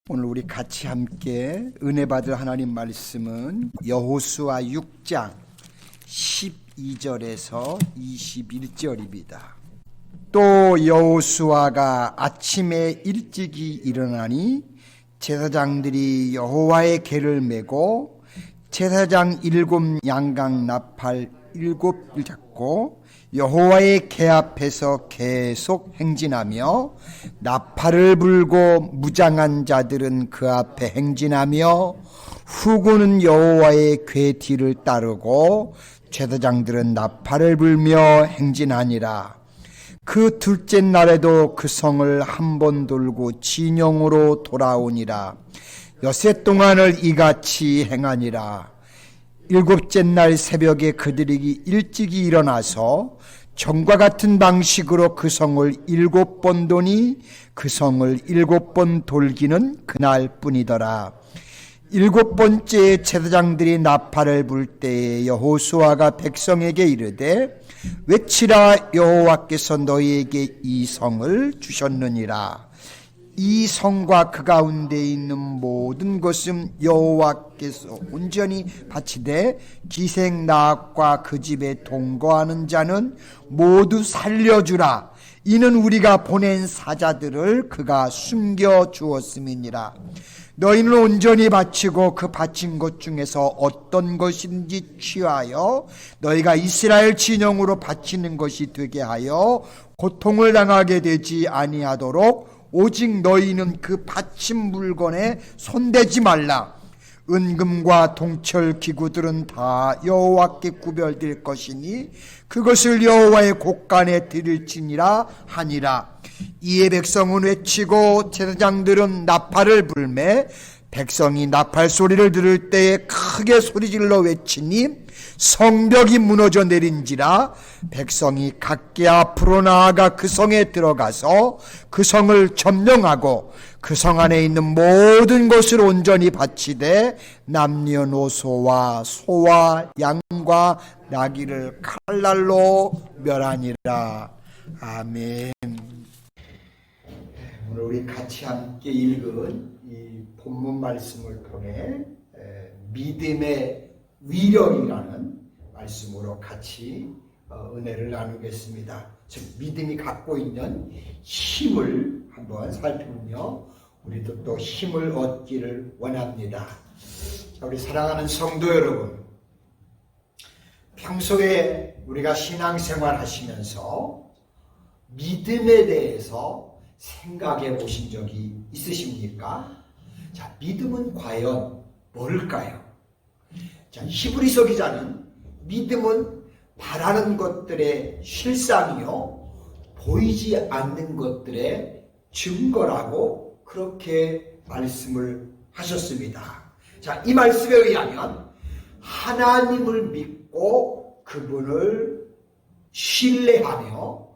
오늘 우리 같이 함께 은혜 받을 하나님 말씀은 여호수아 6장 12절에서 21절입니다. 또 여호수아가 아침에 일찍이 일어나니 제사장들이 여호와의 궤를 메고 제사장 7 양각 나팔 7을 잡고 여호와의 궤 앞에서 계속 행진하며 나팔을 불고 무장한 자들은 그 앞에 행진하며 후군은 여호와의 궤 뒤를 따르고 제사장들은 나팔을 불며 행진하니라. 그 둘째 날에도 그 성을 한 번 돌고 진영으로 돌아오니라. 여세 동안을 이같이 행하니라. 일곱째 날 새벽에 그들이 일찍이 일어나서 전과 같은 방식으로 그 성을 7번 도니 그 성을 7번 돌기는 그날 뿐이더라. 7번째 제사장들이 나팔을 불 때에 여호수아가 백성에게 이르되 외치라. 여호와께서 너희에게 이 성을 주셨느니라. 이 성과 그 가운데 있는 모든 것은 여호와께서 온전히 바치되 기생 나악과 그 집에 동거하는 자는 모두 살려주라. 이는 우리가 보낸 사자들을 그가 숨겨 주었음이니라. 너희는 온전히 바치고 그 바친 것 중에서 어떤 것인지 취하여 너희가 이스라엘 진영으로 바치는 것이 되게 하여 고통을 당하게 되지 아니하도록 오직 너희는 그 바친 물건에 손대지 말라. 은금과 동철 기구들은 다 여호와께 구별될 것이니 그것을 여호와의 곳간에 드릴지니라 하니라. 이에 백성은 외치고 제사장들은 나팔을 불매 백성이 나팔 소리를 들을 때에 크게 소리질러 외치니 성벽이 무너져 내린지라. 백성이 각기 앞으로 나아가 그 성에 들어가서 그 성을 점령하고 그 성 안에 있는 모든 것을 온전히 바치되 남녀노소와 소와 양과 나귀를 칼날로 멸하니라. 아멘. 오늘 우리 같이 함께 읽은 이 본문 말씀을 통해 믿음의 위력이라는 말씀으로 같이 은혜를 나누겠습니다. 즉 믿음이 갖고 있는 힘을 한번 살펴보며 우리도 또 힘을 얻기를 원합니다. 자, 우리 사랑하는 성도 여러분, 평소에 우리가 신앙생활 하시면서 믿음에 대해서 생각해 보신 적이 있으십니까? 자, 믿음은 과연 뭘까요? 자, 히브리서 기자는 믿음은 바라는 것들의 실상이요 보이지 않는 것들의 증거라고 그렇게 말씀을 하셨습니다. 자, 이 말씀에 의하면 하나님을 믿고 그분을 신뢰하며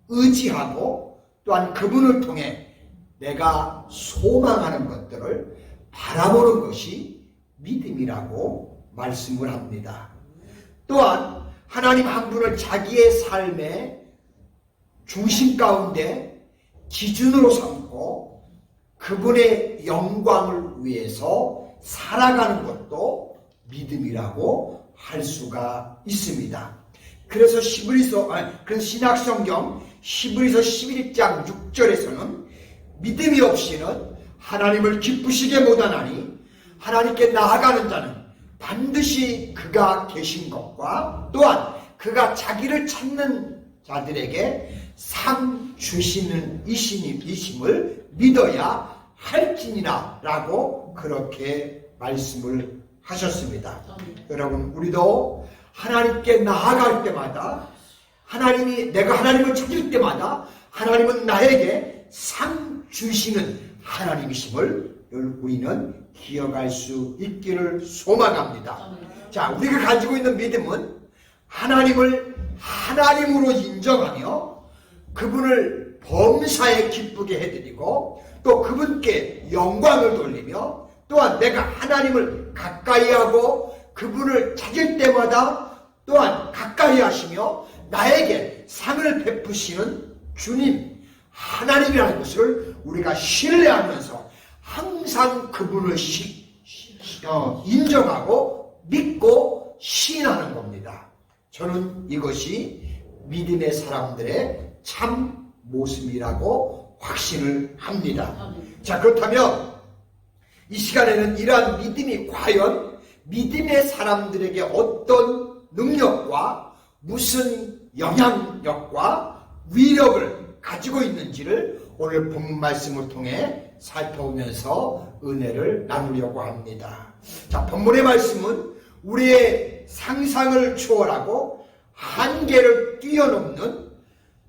의지하고 또한 그분을 통해 내가 소망하는 것들을 바라보는 것이 믿음이라고 말씀을 합니다. 또한 하나님 한 분을 자기의 삶의 중심 가운데 기준으로 삼고 그분의 영광을 위해서 살아가는 것도 믿음이라고 할 수가 있습니다. 그래서 신약성경 히브리서 11장 6절에서는 믿음이 없이는 하나님을 기쁘시게 못하나니 하나님께 나아가는 자는 반드시 그가 계신 것과 또한 그가 자기를 찾는 자들에게 상 주시는 이심을 믿어야 할지니라 라고 그렇게 말씀을 하셨습니다. 여러분, 우리도 하나님께 나아갈 때마다 내가 하나님을 찾을 때마다 하나님은 나에게 상 주시는 하나님이심을 우리는 기억할 수 있기를 소망합니다. 자, 우리가 가지고 있는 믿음은 하나님을 하나님으로 인정하며 그분을 범사에 기쁘게 해드리고 또 그분께 영광을 돌리며 또한 내가 하나님을 가까이 하고 그분을 찾을 때마다 또한 가까이 하시며 나에게 상을 베푸시는 주님 하나님이라는 것을 우리가 신뢰하면서 항상 그분을 인정하고 믿고 시인하는 겁니다. 저는 이것이 믿음의 사람들의 참 모습이라고 확신을 합니다. 자, 그렇다면 이 시간에는 이러한 믿음이 과연 믿음의 사람들에게 어떤 능력과 무슨 영향력과 위력을 가지고 있는지를 오늘 본문 말씀을 통해 살펴보면서 은혜를 나누려고 합니다. 자, 본문의 말씀은 우리의 상상을 초월하고 한계를 뛰어넘는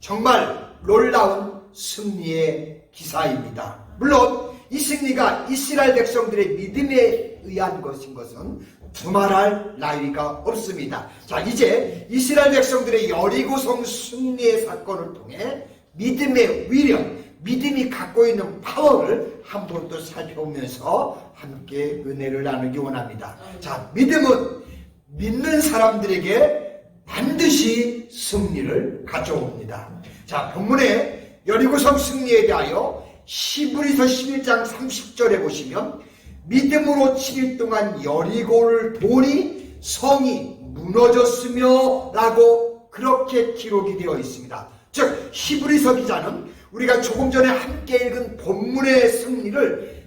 정말 놀라운 승리의 기사입니다. 물론 이 승리가 이스라엘 백성들의 믿음에 의한 것인 것은 두말할 나위가 없습니다. 자, 이제 이스라엘 백성들의 여리고성 승리의 사건을 통해 믿음의 위력, 믿음이 갖고 있는 파워를 한 번 더 살펴보면서 함께 은혜를 나누기 원합니다. 자, 믿음은 믿는 사람들에게 반드시 승리를 가져옵니다. 자, 본문의 여리고성 승리에 대하여 히브리서 11장 30절에 보시면 믿음으로 7일 동안 여리고를 보니 성이 무너졌으며 라고 그렇게 기록이 되어 있습니다. 즉 히브리서 기자는 우리가 조금 전에 함께 읽은 본문의 승리를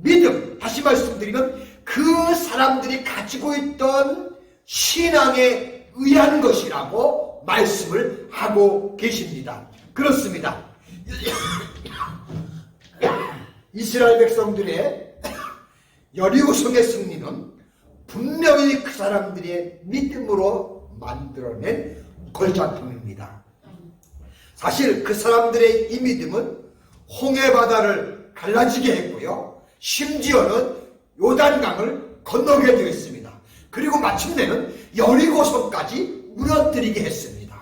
믿음, 다시 말씀드리면 그 사람들이 가지고 있던 신앙에 의한 것이라고 말씀을 하고 계십니다. 그렇습니다. 이스라엘 백성들의 여리고성의 승리는 분명히 그 사람들의 믿음으로 만들어낸 걸작품입니다. 사실 그 사람들의 이 믿음은 홍해바다를 갈라지게 했고요. 심지어는 요단강을 건너게 되었습니다. 그리고 마침내는 여리고성까지 무너뜨리게 했습니다.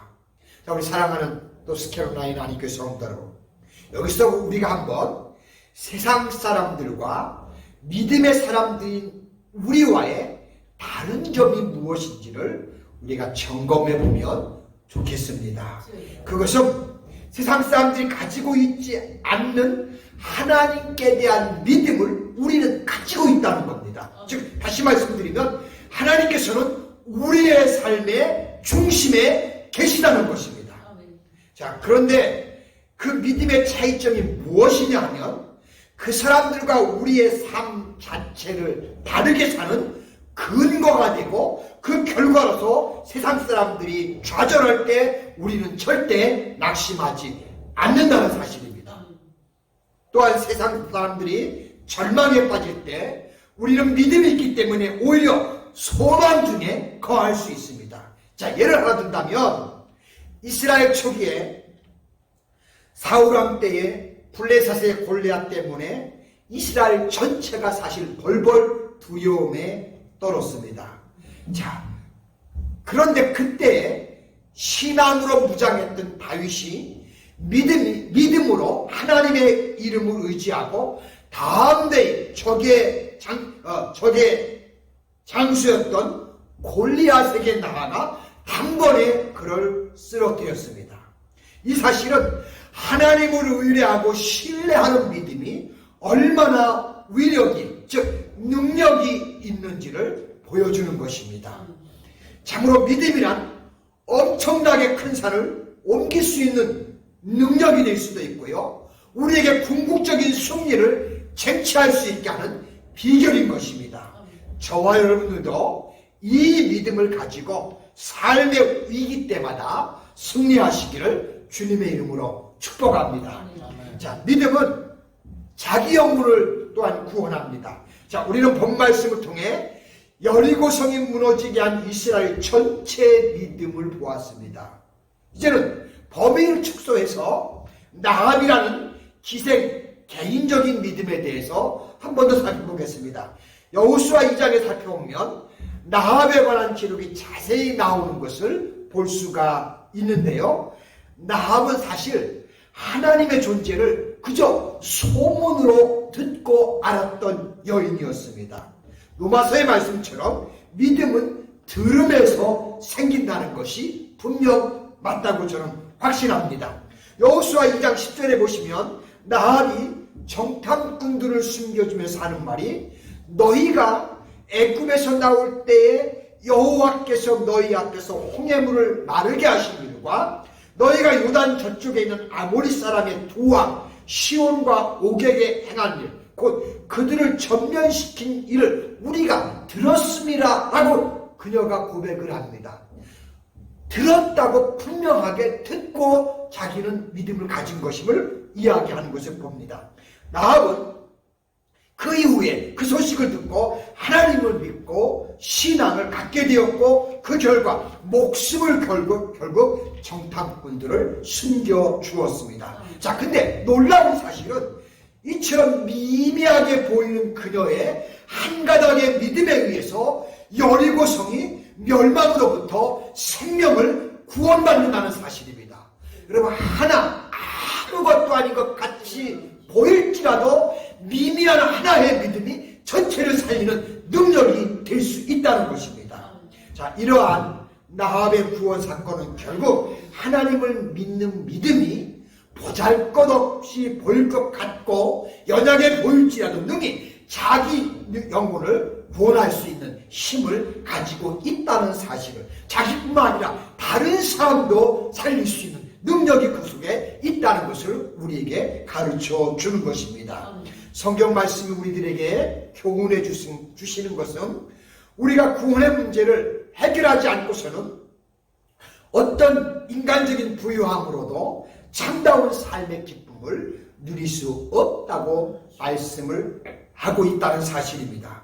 자, 우리 사랑하는 또 스캐롤라이나 한인교회 성도 여러분, 여기서 우리가 한번 세상 사람들과 믿음의 사람들인 우리와의 다른 점이 무엇인지를 우리가 점검해 보면 좋겠습니다. 그것은 세상 사람들이 가지고 있지 않는 하나님께 대한 믿음을 우리는 가지고 있다는 겁니다. 즉 다시 말씀드리면 하나님께서는 우리의 삶의 중심에 계시다는 것입니다. 자, 그런데 그 믿음의 차이점이 무엇이냐 하면 그 사람들과 우리의 삶 자체를 다르게 사는 근거가 되고 그 결과로서 세상 사람들이 좌절할 때 우리는 절대 낙심하지 않는다는 사실입니다. 또한 세상 사람들이 절망에 빠질 때 우리는 믿음이 있기 때문에 오히려 소망 중에 거할 수 있습니다. 자, 예를 하나 든다면 이스라엘 초기에 사울왕 때에 블레셋의 골리앗 때문에 이스라엘 전체가 사실 벌벌 두려움에 떨었습니다. 자, 그런데 그때 신앙으로 무장했던 다윗이 믿음으로 하나님의 이름을 의지하고 다음에 적의 장수였던 골리앗에게 나아가 한 번에 그를 쓰러뜨렸습니다. 이 사실은 하나님을 의뢰하고 신뢰하는 믿음이 얼마나 위력이, 즉 능력이 있는지를 보여주는 것입니다. 참으로 믿음이란 엄청나게 큰 산을 옮길 수 있는 능력이 될 수도 있고요, 우리에게 궁극적인 승리를 쟁취할 수 있게 하는 비결인 것입니다. 저와 여러분들도 이 믿음을 가지고 삶의 위기 때마다 승리하시기를 주님의 이름으로 축복합니다. 자, 믿음은 자기 영혼을 또한 구원합니다. 자, 우리는 본 말씀을 통해 여리고성이 무너지게 한 이스라엘 전체의 믿음을 보았습니다. 이제는 범위를 축소해서 나합이라는 개인적인 믿음에 대해서 한 번 더 살펴보겠습니다. 여호수아 2장에 살펴보면 나합에 관한 기록이 자세히 나오는 것을 볼 수가 있는데요, 나합은 사실 하나님의 존재를 그저 소문으로 듣고 알았던 여인이었습니다. 로마서의 말씀처럼 믿음은 들음에서 생긴다는 것이 분명 맞다고 저는 확신합니다. 여호수아 2장 10절에 보시면 나합이 정탐꾼들을 숨겨주면서 하는 말이, 너희가 애굽에서 나올 때에 여호와께서 너희 앞에서 홍해물을 마르게 하신 일과 너희가 요단 저쪽에 있는 아모리 사람의 두 왕 시온과 오격에 행한 일, 곧 그들을 전면시킨 일을 우리가 들었음이라 라고 그녀가 고백을 합니다. 들었다고 분명하게 듣고 자기는 믿음을 가진 것임을 이야기하는 것을 봅니다. 나합은 그 이후에 그 소식을 듣고 하나님을 믿고 신앙을 갖게 되었고, 그 결과 목숨을 결국 정탐꾼들을 숨겨 주었습니다. 자, 근데 놀라운 사실은 이처럼 미미하게 보이는 그녀의 한 가닥의 믿음에 의해서 여리고성이 멸망으로부터 생명을 구원받는다는 사실입니다. 여러분, 아무것도 아닌 것 같이 보일지라도 미미한 하나의 믿음이 전체를 살리는 능력이 될 수 있다는 것입니다. 자, 이러한 나합의 구원 사건은 결국 하나님을 믿는 믿음이 보잘것없이 보일 것 같고 연약해 보일지라도 능히 자기 영혼을 구원할 수 있는 힘을 가지고 있다는 사실을, 자기뿐만 아니라 다른 사람도 살릴 수 있는 능력이 그 속에 있다는 것을 우리에게 가르쳐 주는 것입니다. 성경 말씀이 우리들에게 교훈해 주시는 것은 우리가 구원의 문제를 해결하지 않고서는 어떤 인간적인 부유함으로도 참다운 삶의 기쁨을 누릴 수 없다고 말씀을 하고 있다는 사실입니다.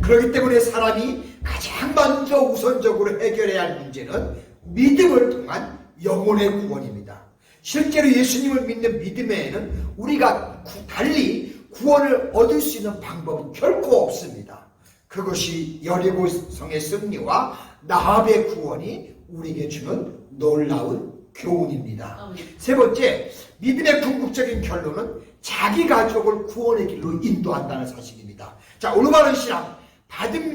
그렇기 때문에 사람이 가장 먼저 우선적으로 해결해야 할 문제는 믿음을 통한 영혼의 구원입니다. 실제로 예수님을 믿는 믿음에는 우리가 달리 구원을 얻을 수 있는 방법은 결코 없습니다. 그것이 여리고성의 승리와 나합의 구원이 우리에게 주는 놀라운 교훈입니다. 세 번째, 믿음의 궁극적인 결론은 자기 가족을 구원의 길로 인도한다는 사실입니다. 자, 올바른 신앙, 바른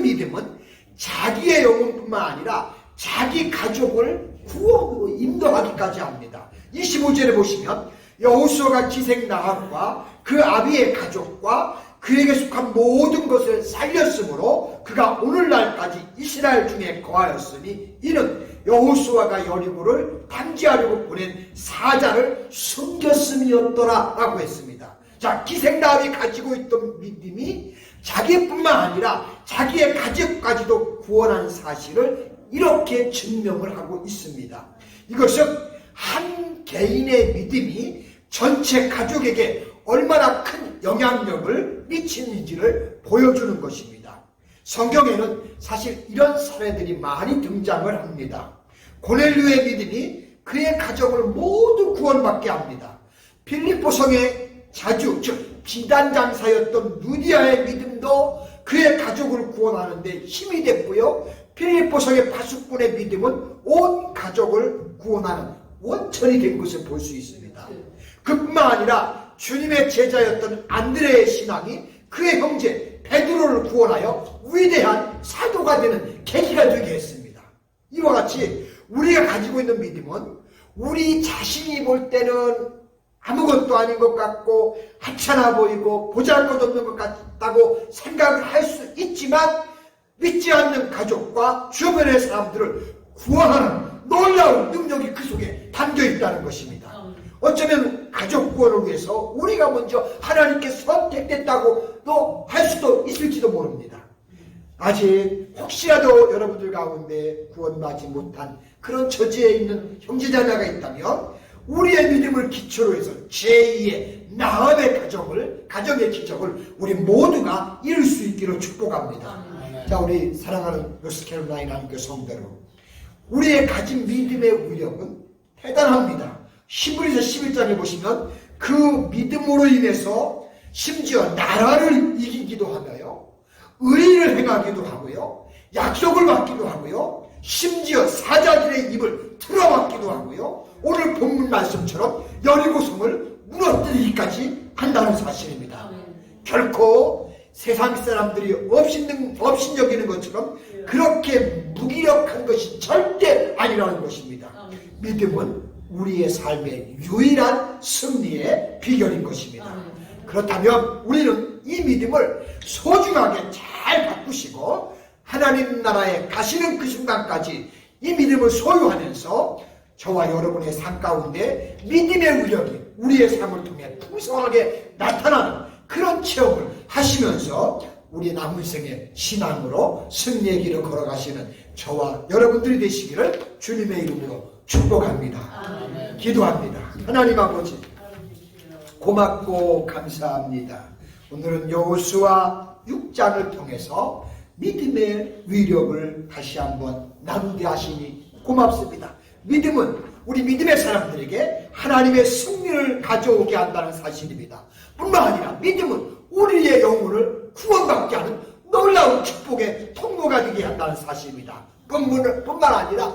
믿음은 자기의 영혼뿐만 아니라 자기 가족을 구원으로 인도하기까지 합니다. 25절에 보시면 여호수아가 기생 나합과 그 아비의 가족과 그에게 속한 모든 것을 살렸으므로 그가 오늘날까지 이스라엘 중에 거하였으니 이는 여호수아가 여리고를 탐지하려고 보낸 사자를 숨겼음이었더라 라고 했습니다. 자, 기생 나합이 가지고 있던 믿음이 자기뿐만 아니라 자기의 가족까지도 구원한 사실을 이렇게 증명을 하고 있습니다. 이것은 한 개인의 믿음이 전체 가족에게 얼마나 큰 영향력을 미치는지를 보여주는 것입니다. 성경에는 사실 이런 사례들이 많이 등장을 합니다. 고넬료의 믿음이 그의 가족을 모두 구원받게 합니다. 빌립보 성의 자주, 즉 비단장사였던 루디아의 믿음도 그의 가족을 구원하는데 힘이 됐고요. 빌립보 성의 파수꾼의 믿음은 온 가족을 구원하는 원천이 된 것을 볼 수 있습니다. 그뿐만 아니라 주님의 제자였던 안드레의 신앙이 그의 형제 베드로를 구원하여 위대한 사도가 되는 계기가 되게 했습니다. 이와 같이 우리가 가지고 있는 믿음은 우리 자신이 볼 때는 아무것도 아닌 것 같고 하찮아 보이고 보잘것없는 것 같다고 생각을 할 수 있지만 믿지 않는 가족과 주변의 사람들을 구원하는 놀라운 능력이 그 속에 담겨 있다는 것입니다. 어쩌면 가족 구원을 위해서 우리가 먼저 하나님께 선택됐다고 할 수도 있을지도 모릅니다. 아직 혹시라도 여러분들 가운데 구원받지 못한 그런 처지에 있는 형제자매가 있다면 우리의 믿음을 기초로 해서 제2의 나합의 가정의 기적을 우리 모두가 이룰 수 있기를 축복합니다. 자, 우리 사랑하는 노스캐롤라이나 한교 성대로 우리의 가진 믿음의 위력은 대단합니다. 히브리서 11장에 보시면 그 믿음으로 인해서 심지어 나라를 이기기도 하며요, 의를 행하기도 하고요, 약속을 받기도 하고요, 심지어 사자들의 입을 틀어막기도 하고요, 오늘 본문 말씀처럼 여리고성을 무너뜨리기까지 한다는 사실입니다. 결코 세상 사람들이 업신여기는 것처럼 그렇게 무기력한 것이 절대 아니라는 것입니다. 믿음은 우리의 삶의 유일한 승리의 비결인 것입니다. 그렇다면 우리는 이 믿음을 소중하게 잘 바꾸시고 하나님 나라에 가시는 그 순간까지 이 믿음을 소유하면서 저와 여러분의 삶 가운데 믿음의 위력이 우리의 삶을 통해 풍성하게 나타나는 그런 체험을 하시면서 우리 남은 생의 신앙으로 승리의 길을 걸어가시는 저와 여러분들이 되시기를 주님의 이름으로 축복합니다. 기도합니다. 하나님 아버지, 고맙고 감사합니다. 오늘은 여호수아 6장을 통해서 믿음의 위력을 다시 한번 나누게 하시니 고맙습니다. 믿음은 우리 믿음의 사람들에게 하나님의 승리를 가져오게 한다는 사실입니다. 뿐만 아니라 믿음은 우리의 영혼을 구원받게 하는 놀라운 축복의 통로가 되게 한다는 사실입니다. 뿐만 아니라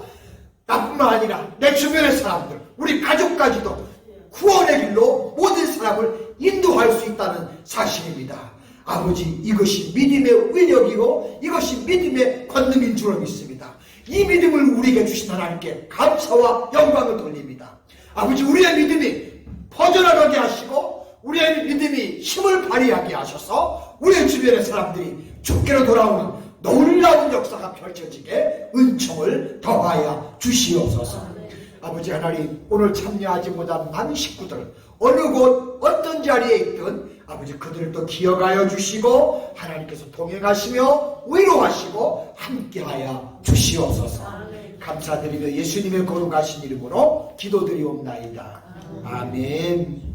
나뿐만 아니라 내 주변의 사람들, 우리 가족까지도 구원의 길로 모든 사람을 인도할 수 있다는 사실입니다. 아버지, 이것이 믿음의 위력이고 이것이 믿음의 권능인 줄로 믿습니다. 이 믿음을 우리에게 주신 하나님께 감사와 영광을 돌립니다. 아버지, 우리의 믿음이 퍼져나가게 하시고 우리의 믿음이 힘을 발휘하게 하셔서 우리의 주변의 사람들이 주께로 돌아오는 놀라운 역사가 펼쳐지게 은총을 더하여 주시옵소서. 아버지 하나님, 오늘 참여하지 못한 많은 식구들 어느 곳 어떤 자리에 있든 아버지 그들을 또 기억하여 주시고 하나님께서 동행하시며 위로하시고 함께하여 주시옵소서. 감사드리며 예수님의 거룩하신 이름으로 기도드리옵나이다. 아멘.